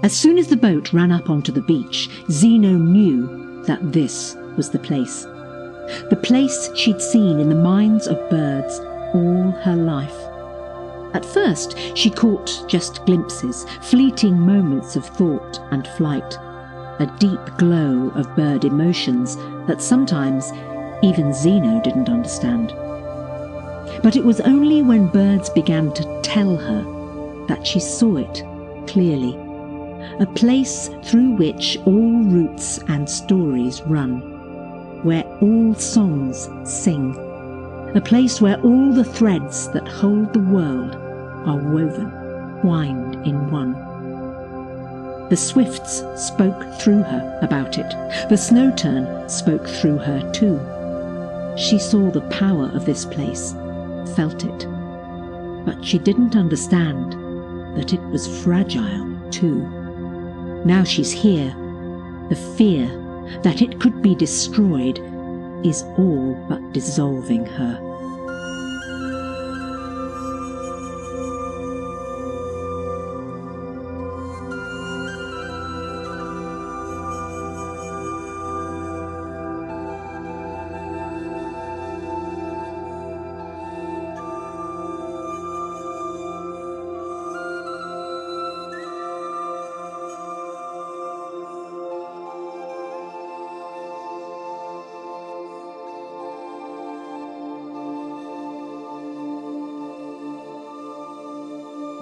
As soon as the boat ran up onto the beach, Xeno knew that this was the place. The place she'd seen in the minds of birds all her life. At first, she caught just glimpses, fleeting moments of thought and flight, a deep glow of bird emotions that sometimes even Xeno didn't understand. But it was only when birds began to tell her that she saw it clearly. A place through which all roots and stories run, where all songs sing, a place where all the threads that hold the world are woven, twined in one. The swifts spoke through her about it. The snow tern spoke through her too. She saw the power of this place, felt it, but she didn't understand that it was fragile too. Now she's here. The fear that it could be destroyed is all but dissolving her.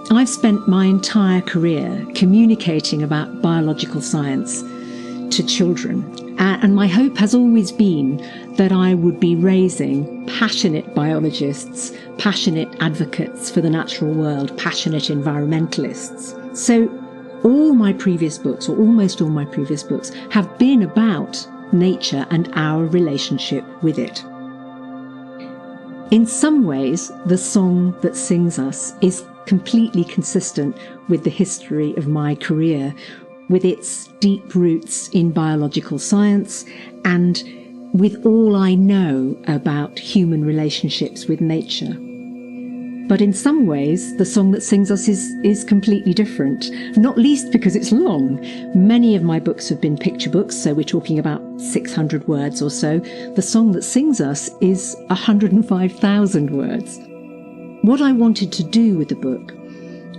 I've spent my entire career communicating about biological science to children, and my hope has always been that I would be raising passionate biologists, passionate advocates for the natural world, passionate environmentalists. So all my previous books, or almost all my previous books, have been about nature and our relationship with it. In some ways, the song that sings us is completely consistent with the history of my career, with its deep roots in biological science and with all I know about human relationships with nature. But in some ways, the song that sings us is completely different, not least because it's long. Many of my books have been picture books, so we're talking about 600 words or so. The song that sings us is 105,000 words. What I wanted to do with the book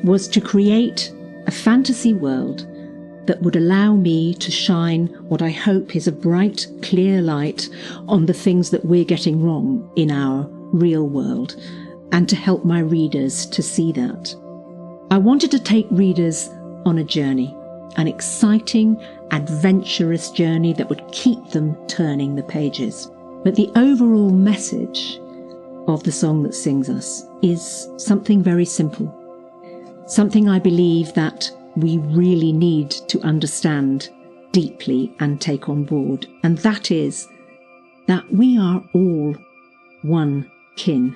was to create a fantasy world that would allow me to shine what I hope is a bright, clear light on the things that we're getting wrong in our real world, and to help my readers to see that. I wanted to take readers on a journey, an exciting, adventurous journey that would keep them turning the pages. But the overall message of the song that sings us is something very simple, something I believe that we really need to understand deeply and take on board, and that is that we are all one kin,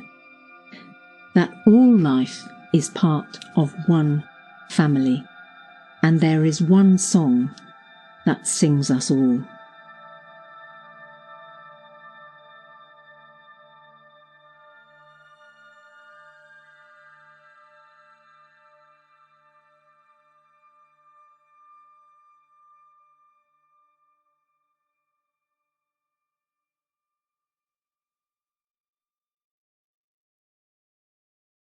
that all life is part of one family, and there is one song that sings us all.